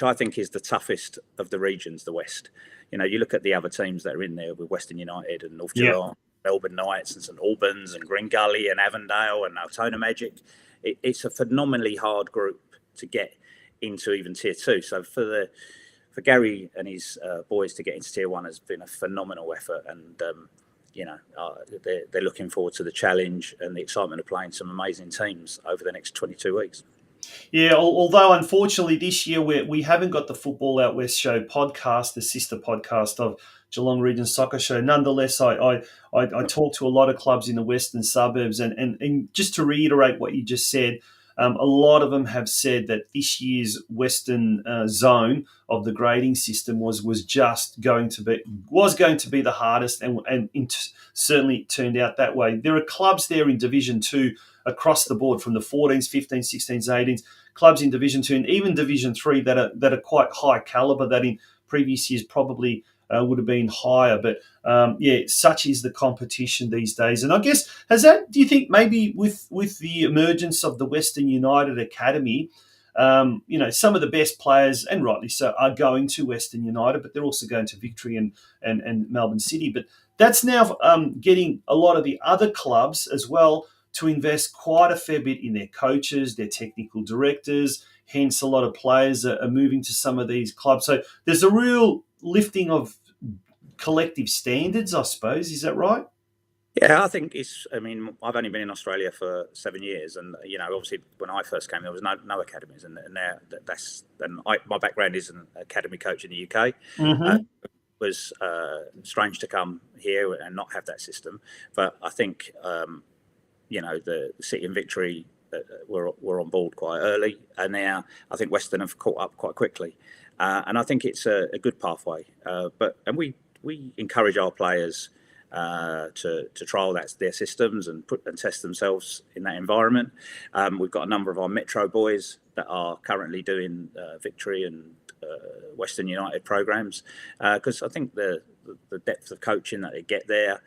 Speaker 8: I think is the toughest of the regions, the West. You look at the other teams that are in there with Western United and North Geelong, Melbourne Knights and St Albans and Green Gully and Avondale and Altona Magic. It's a phenomenally hard group to get into even Tier 2. So for Gary and his boys to get into Tier 1 has been a phenomenal effort, and they're looking forward to the challenge and the excitement of playing some amazing teams over the next 22 weeks.
Speaker 1: Yeah, although unfortunately this year we haven't got the Football Out West Show podcast, the sister podcast of Geelong Region Soccer Show. Nonetheless, I talk to a lot of clubs in the western suburbs, and just to reiterate what you just said, a lot of them have said that this year's Western zone of the grading system was going to be the hardest, and certainly turned out that way. There are clubs there in Division 2 across the board, from the 14s, 15s, 16s, 18s, clubs in Division 2 and even Division 3 that are quite high calibre, that in previous years probably would have been higher. But such is the competition these days. And I guess, do you think maybe with the emergence of the Western United Academy, some of the best players, and rightly so, are going to Western United, but they're also going to Victory and Melbourne City. But that's now getting a lot of the other clubs as well to invest quite a fair bit in their coaches, their technical directors. Hence, a lot of players are moving to some of these clubs. So there's a real lifting of collective standards, I suppose. Is that right?
Speaker 8: Yeah, I think I've only been in Australia for 7 years, and obviously when I first came, there was no academies, and now my background is an academy coach in the UK. It was strange to come here and not have that system, but I think the City and Victory were on board quite early, and now I think Western have caught up quite quickly, and I think it's a good pathway. And we encourage our players to trial their systems and test themselves in that environment. We've got a number of our Metro boys that are currently doing Victory and Western United programs, because I think the depth of coaching that they get there,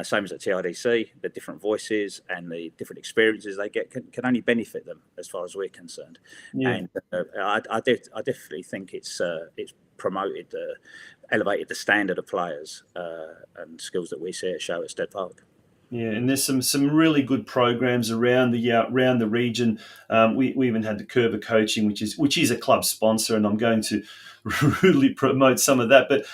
Speaker 8: same as at TRDC, the different voices and the different experiences they get can only benefit them as far as we're concerned. Yeah. And I definitely think it's promoted, elevated the standard of players and skills that we see at show at Stead Park.
Speaker 1: Yeah, and there's some really good programs around the region. We even had the Kerber Coaching, which is a club sponsor, and I'm going to really promote some of that. But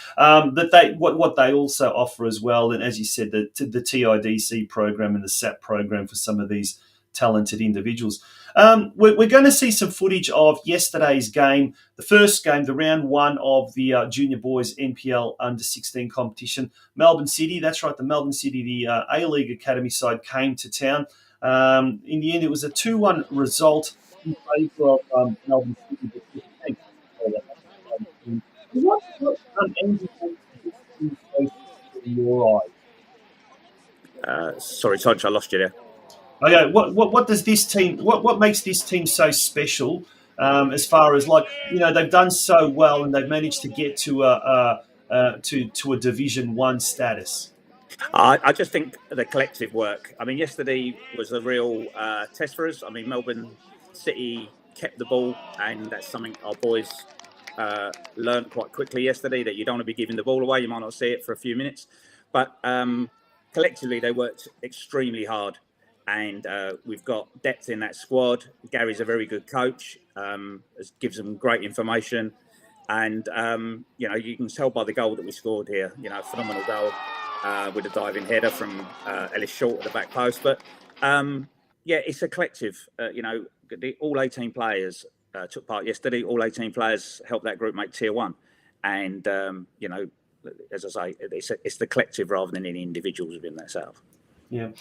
Speaker 1: what they also offer as well, and as you said, the TIDC program and the SAP program for some of these talented individuals. We're going to see some footage of yesterday's game, the first game, the round 1 of the Junior Boys NPL Under-16 competition. Melbourne City, that's right, the Melbourne City, the A-League Academy side came to town. In the end, it was a 2-1 result in favour of Melbourne City. What ended in your eyes?
Speaker 8: Sorry, Todge, I lost you there.
Speaker 1: Okay, what does this team? What makes this team so special? As far as they've done so well and they've managed to get to a Division 1 status.
Speaker 8: I just think the collective work. Yesterday was a real test for us. Melbourne City kept the ball, and that's something our boys learned quite quickly yesterday, that you don't want to be giving the ball away. You might not see it for a few minutes, but collectively they worked extremely hard. And we've got depth in that squad. Gary's a very good coach, gives them great information. And, you can tell by the goal that we scored here, phenomenal goal with a diving header from Ellis Short at the back post. But, it's a collective. All 18 players took part yesterday. All 18 players helped that group make Tier 1. and as I say, it's the collective rather than any individuals within that setup.
Speaker 1: Yeah.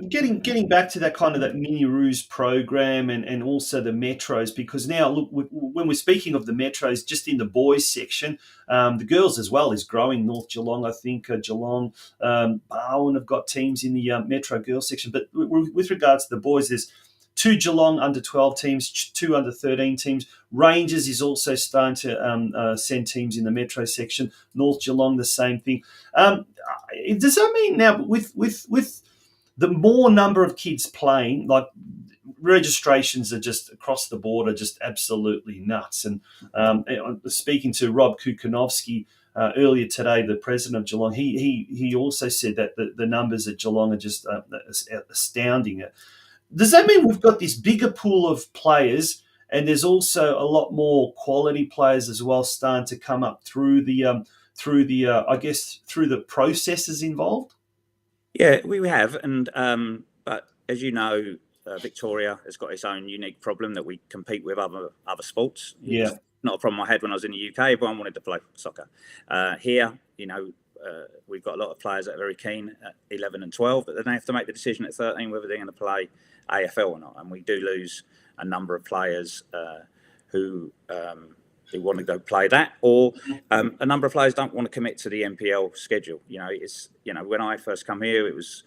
Speaker 1: Getting back to that kind of that mini Roos program and also the metros, because now look, when we're speaking of the metros, just in the boys section, the girls as well is growing. North Geelong, I think, Geelong, Barwon have got teams in the metro girls section. But with regards to the boys, there's 2 Geelong under 12 teams, 2 under 13 teams. Rangers is also starting to send teams in the metro section. North Geelong, the same thing. Does that mean now with the more number of kids playing, like registrations are just across the board are just absolutely nuts? And speaking to Rob Kukanovsky earlier today, the president of Geelong, he also said that the numbers at Geelong are just astounding. Does that mean we've got this bigger pool of players, and there's also a lot more quality players as well starting to come up through the processes involved?
Speaker 8: Yeah, we have, and but as you know, Victoria has got its own unique problem that we compete with other sports.
Speaker 1: Yeah,
Speaker 8: it's not a problem I had when I was in the UK. Everyone wanted to play soccer. Here, we've got a lot of players that are very keen at 11 and 12, but then they have to make the decision at 13 whether they're going to play AFL or not. And we do lose a number of players who want to go play that, or a number of players don't want to commit to the NPL schedule. When I first come here, it was,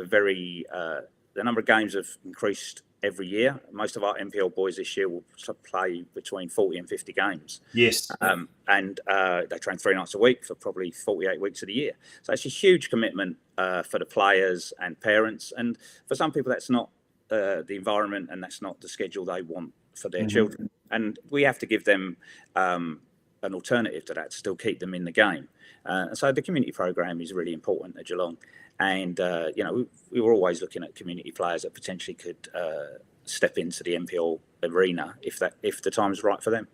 Speaker 8: very the number of games have increased every year. Most of our NPL boys this year will play between 40 and 50 games.
Speaker 1: Yes.
Speaker 8: And they train 3 nights a week for probably 48 weeks of the year. So it's a huge commitment for the players and parents. And for some people, that's not the environment and that's not the schedule they want for their children. And we have to give them an alternative to that to still keep them in the game. So the community program is really important at Geelong. And, we were always looking at community players that potentially could step into the NPL arena if the time's right for them.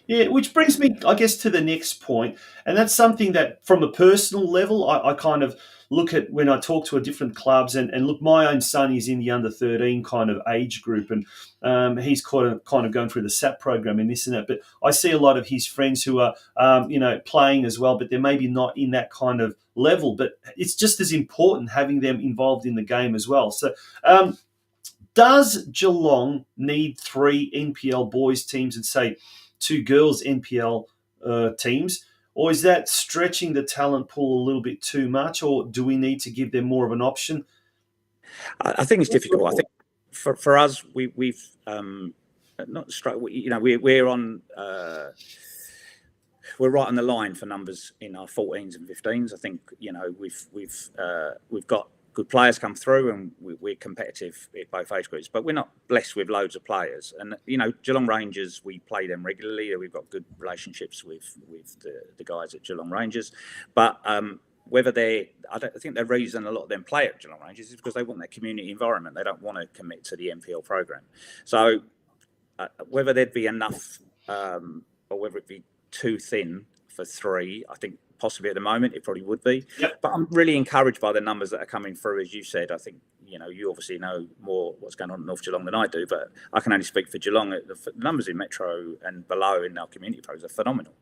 Speaker 1: Yeah, which brings me, I guess, to the next point. And that's something that from a personal level, I kind of look at when I talk to different clubs. And look, my own son is in the under 13 kind of age group. And he's kind of going through the SAP program and this and that. But I see a lot of his friends who are, playing as well, but they're maybe not in that kind of level. But it's just as important having them involved in the game as well. So does Geelong need 3 NPL boys teams and say 2 girls NPL teams, or is that stretching the talent pool a little bit too much, or do we need to give them more of an option?
Speaker 8: I think it's difficult. I think for us, we've not struck. We're on. We're right on the line for numbers in our 14s and 15s. I think we've got good players come through, and we're competitive at both age groups. But we're not blessed with loads of players. And Geelong Rangers, we play them regularly. We've got good relationships with the guys at Geelong Rangers. But whether I think the reason a lot of them play at Geelong Rangers is because they want that community environment. They don't want to commit to the NPL program. So whether there'd be enough, or whether it be too thin for 3, I think possibly at the moment it probably would be.
Speaker 1: Yep.
Speaker 8: But I'm really encouraged by the numbers that are coming through. As you said, I think you obviously know more what's going on in North Geelong than I do, but I can only speak for Geelong. The numbers in Metro and below in our community programs are phenomenal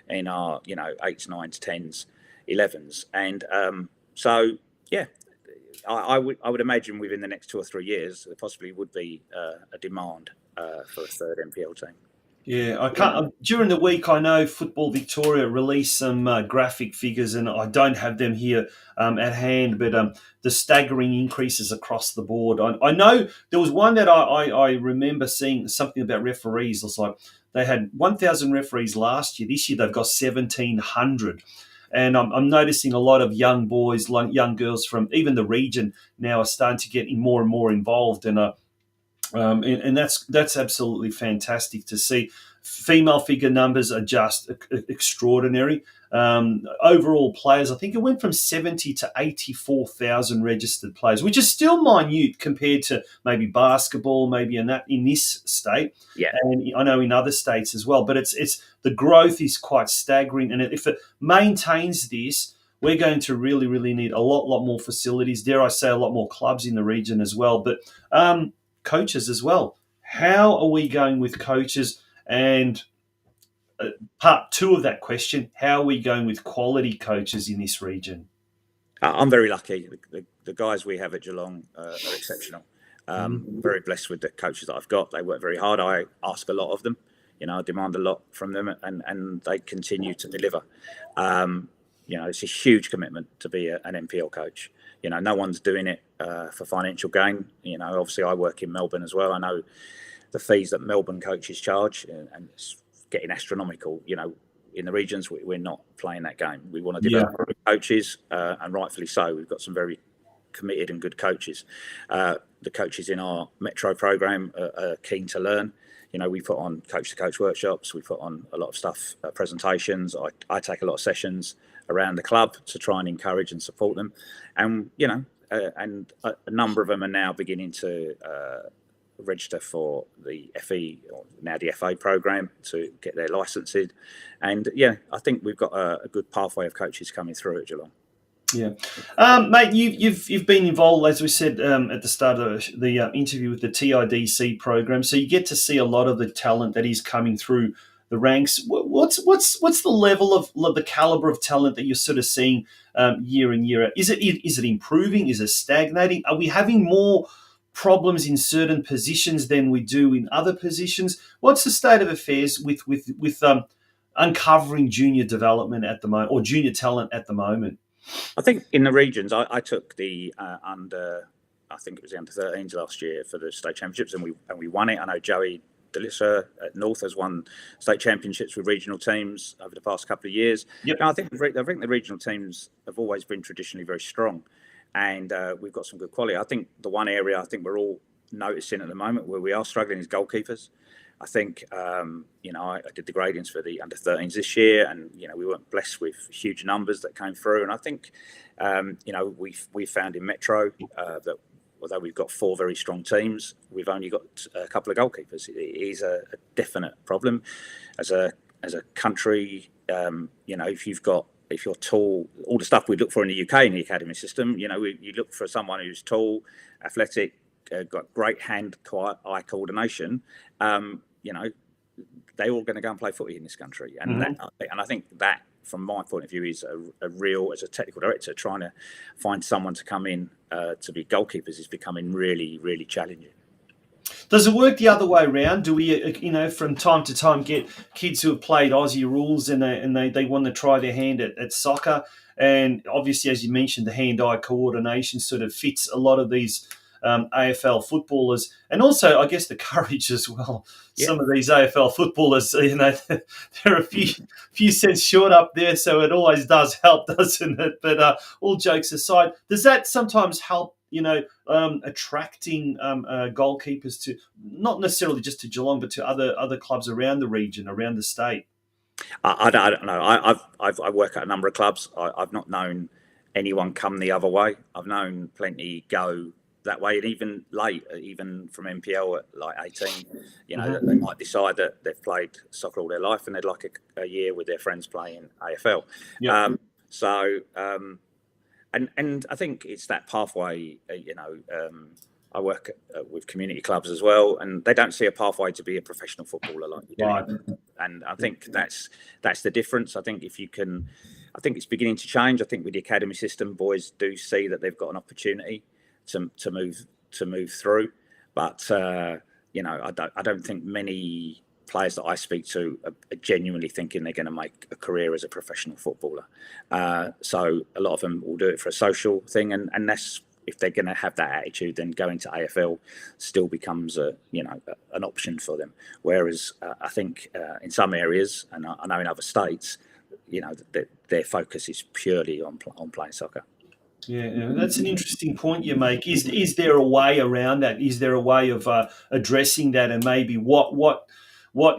Speaker 8: in our 8s, 9s, 10s, 11s, and I would imagine within the next 2 or 3 years there possibly would be a demand for a 3rd NPL team.
Speaker 1: Yeah, I can't. During the week, I know Football Victoria released some graphic figures, and I don't have them here at hand, but the staggering increases across the board. I know there was one that I remember seeing something about referees. It's like they had 1,000 referees last year. This year they've got 1,700. And I'm noticing a lot of young boys, young girls from even the region now are starting to get more and more involved, and that's absolutely fantastic to see. Female figure numbers are just extraordinary. Overall players, I think it went from 70 to 84,000 registered players, which is still minute compared to maybe basketball, maybe in this state.
Speaker 8: Yeah,
Speaker 1: and I know in other states as well. But it's the growth is quite staggering, and if it maintains this, we're going to really, really need a lot more facilities. Dare I say, a lot more clubs in the region as well. But coaches as well. How are we going with coaches? And part two of that question, how are we going with quality coaches in this region?
Speaker 8: I'm very lucky. The guys we have at Geelong are exceptional. Very blessed with the coaches that I've got. They work very hard. I ask a lot of them. I demand a lot from them, and they continue to deliver. It's a huge commitment to be an NPL coach. No one's doing it for financial gain. Obviously I work in Melbourne as well. I know the fees that Melbourne coaches charge, and it's getting astronomical. In the regions, we're not playing that game. We want to develop coaches, and rightfully so. We've got some very committed and good coaches. The coaches in our Metro program are keen to learn. We put on coach-to-coach workshops. We put on a lot of stuff, presentations. I take a lot of sessions around the club to try and encourage and support them. And, and a number of them are now beginning to register for the FE, or now the FA program, to get their licensing. And I think we've got a good pathway of coaches coming through at Geelong.
Speaker 1: Yeah, mate, you've been involved, as we said at the start of the interview, with the TIDC program, so you get to see a lot of the talent that is coming through the ranks. What's the level of the caliber of talent that you're sort of seeing year in, year out? Is it improving? Is it stagnating? Are we having more problems in certain positions than we do in other positions? What's the state of affairs with uncovering junior development at the moment, or junior talent at the moment?
Speaker 8: I think in the regions, I took the under 13s last year for the state championships, and we won it. I know Joey Delissa at North has won state championships with regional teams over the past couple of years.
Speaker 1: Yep.
Speaker 8: I think the regional teams have always been traditionally very strong, and we've got some good quality. I think the one area I think we're all noticing at the moment where we are struggling is goalkeepers. I think, I did the gradings for the under 13s this year, and, we weren't blessed with huge numbers that came through. And I think, we found in Metro that although we've got 4 very strong teams, we've only got a couple of goalkeepers. It is a definite problem as a country. If you're tall, all the stuff we look for in the UK in the academy system, you look for someone who's tall, athletic, got great hand-eye coordination. They're all going to go and play footy in this country, and I think that, from my point of view, is a real, as a technical director, trying to find someone to come in to be goalkeepers is becoming really, really challenging.
Speaker 1: Does it work the other way around? Do we, from time to time, get kids who have played Aussie rules and they want to try their hand at soccer? And obviously, as you mentioned, the hand-eye coordination sort of fits a lot of these AFL footballers, and also, I guess, the courage as well. Yeah. Some of these AFL footballers, they're a few cents short up there, so it always does help, doesn't it? But all jokes aside, does that sometimes help, attracting goalkeepers to, not necessarily just to Geelong, but to other clubs around the region, around the state?
Speaker 8: I don't know. I work at a number of clubs. I've not known anyone come the other way. I've known plenty go that way, and even from NPL at like 18, they might decide that they've played soccer all their life and they'd like a year with their friends playing AFL. Yep. And I think it's that pathway. I work with community clubs as well, and they don't see a pathway to be a professional footballer like you do. Right. And I think that's the difference. I think I think it's beginning to change. I think with the academy system, boys do see that they've got an opportunity to move through, but I don't think many players that I speak to are genuinely thinking they're going to make a career as a professional footballer. So a lot of them will do it for a social thing, and that's, if they're going to have that attitude, then going to AFL still becomes an option for them. Whereas I think in some areas, and I know in other states, their focus is purely on playing soccer.
Speaker 1: Yeah, that's an interesting point you make. Is there a way around that? Is there a way of addressing that? And maybe what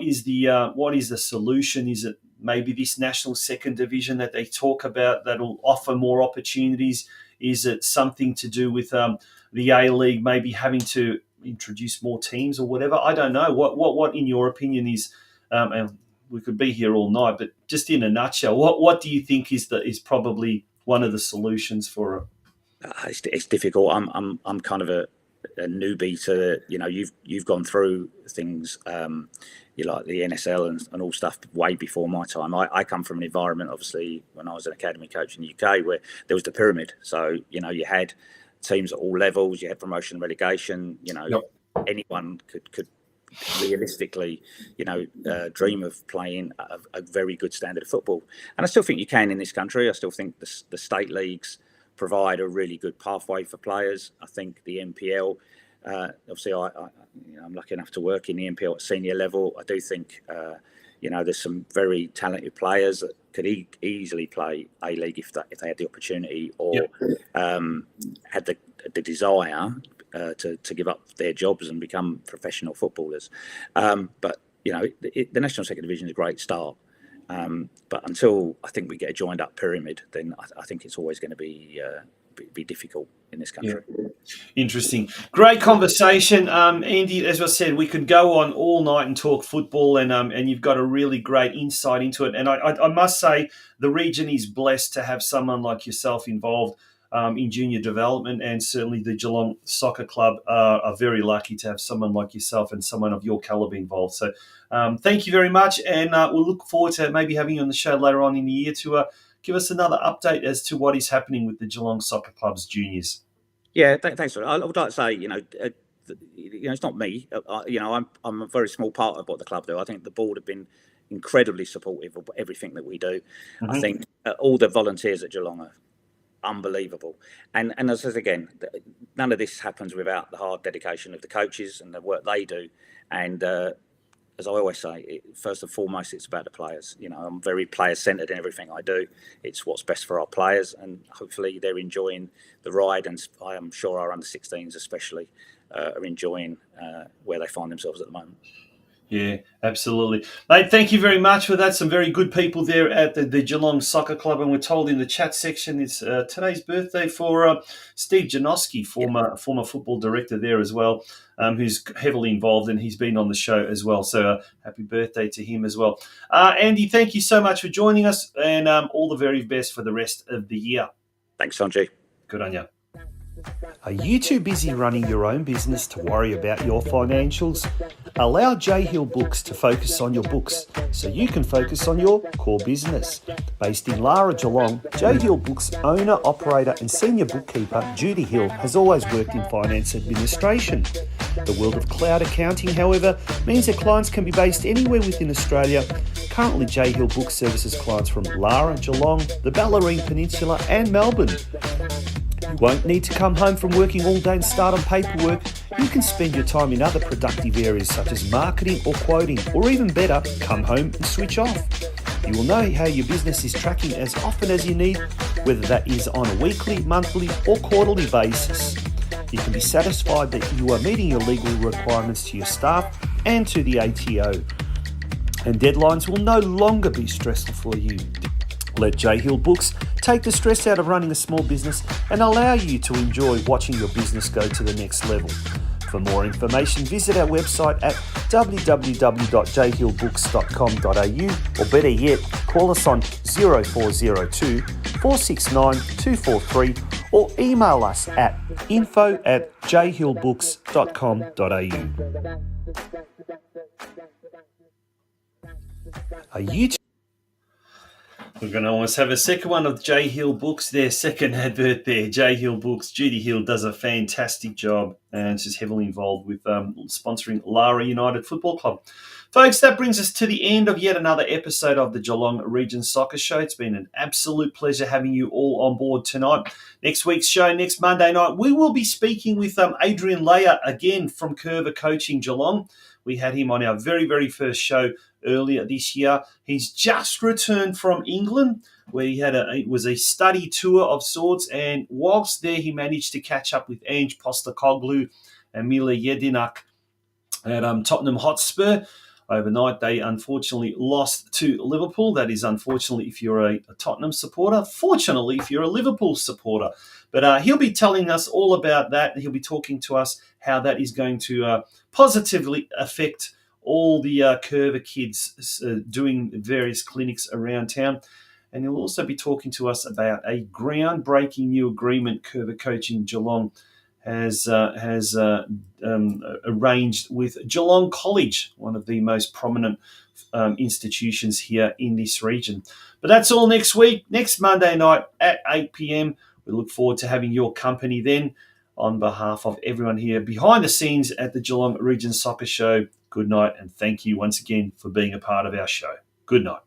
Speaker 1: is the solution? Is it maybe this national second division that they talk about that'll offer more opportunities? Is it something to do with the A-League maybe having to introduce more teams or whatever? I don't know. What in your opinion is? And we could be here all night, but just in a nutshell, what do you think is probably one of the solutions for it?
Speaker 8: It's difficult. I'm kind of newbie to, you've gone through things, like the NSL and all stuff way before my time. I come from an environment, obviously, when I was an academy coach in the UK, where there was the pyramid. So, you had teams at all levels, you had promotion and relegation,
Speaker 1: Yep.
Speaker 8: anyone could realistically, dream of playing a very good standard of football. And I still think you can in this country. I still think the state leagues provide a really good pathway for players. I think the NPL, obviously, I'm lucky enough to work in the NPL at senior level. I do think, there's some very talented players that could easily play A-League if they had the opportunity or had the desire to give up their jobs and become professional footballers. But, the National Second Division is a great start. But until I think we get a joined up pyramid, then I think it's always going to be difficult in this country.
Speaker 1: Yeah. Interesting. Great conversation. Andy, as I said, we could go on all night and talk football, and you've got a really great insight into it. And I must say the region is blessed to have someone like yourself involved in junior development, and certainly the Geelong Soccer Club are very lucky to have someone like yourself and someone of your calibre involved. So thank you very much, and we'll look forward to maybe having you on the show later on in the year to give us another update as to what is happening with the Geelong Soccer Club's juniors.
Speaker 8: Yeah, thanks. I would like to say, it's not me. I'm a very small part of what the club do. I think the board have been incredibly supportive of everything that we do. Mm-hmm. I think all the volunteers at Geelong are unbelievable. And as I said again, none of this happens without the hard dedication of the coaches and the work they do. And as I always say, first and foremost, it's about the players. I'm very player-centred in everything I do. It's what's best for our players, and hopefully they're enjoying the ride. And I am sure our under-16s especially are enjoying where they find themselves at the moment.
Speaker 1: Yeah, absolutely. Mate, thank you very much for that. Some very good people there at the Geelong Soccer Club. And we're told in the chat section it's today's birthday for Steve Janoski, former football director there as well, who's heavily involved, and he's been on the show as well. So happy birthday to him as well. Andy, thank you so much for joining us, and all the very best for the rest of the year.
Speaker 8: Thanks, Sanjay.
Speaker 1: Good on you. Are you too busy running your own business to worry about your financials? Allow J Hill Books to focus on your books so you can focus on your core business. Based in Lara, Geelong, J Hill Books owner, operator and senior bookkeeper Judy Hill has always worked in finance administration. The world of cloud accounting, however, means that clients can be based anywhere within Australia. Currently, J Hill Books services clients from Lara, Geelong, the Bellarine Peninsula and Melbourne. You won't need to come home from working all day and start on paperwork. You can spend your time in other productive areas such as marketing or quoting, or even better, come home and switch off. You will know how your business is tracking as often as you need, whether that is on a weekly, monthly or quarterly basis. You can be satisfied that you are meeting your legal requirements to your staff and to the ATO. And deadlines will no longer be stressful for you. Let J Hill Books take the stress out of running a small business and allow you to enjoy watching your business go to the next level. For more information, visit our website at www.jhillbooks.com.au, or better yet, call us on 0402 469 243 or email us at info@jhillbooks.com.au. Are you We're going to almost have a second one of J Hill Books, their second advert there. J Hill Books. Judy Hill does a fantastic job, and she's heavily involved with sponsoring Lara United Football Club. Folks, that brings us to the end of yet another episode of the Geelong Region Soccer Show. It's been an absolute pleasure having you all on board tonight. Next week's show, next Monday night, we will be speaking with Adrian Leyer again from Curva Coaching Geelong. We had him on our very, very first show earlier this year. He's just returned from England, where it was a study tour of sorts, and whilst there he managed to catch up with Ange Postecoglou and Mila Jedinak at Tottenham Hotspur. Overnight, they unfortunately lost to Liverpool. That is unfortunately if you're a Tottenham supporter. Fortunately, if you're a Liverpool supporter. But he'll be telling us all about that. He'll be talking to us how that is going to positively affect all the Curva kids doing various clinics around town. And he'll also be talking to us about a groundbreaking new agreement Curva Coaching Geelong has arranged with Geelong College, one of the most prominent institutions here in this region. But that's all next week, next Monday night at 8 p.m. We look forward to having your company then. On behalf of everyone here behind the scenes at the Geelong Region Soccer Show, good night and thank you once again for being a part of our show. Good night.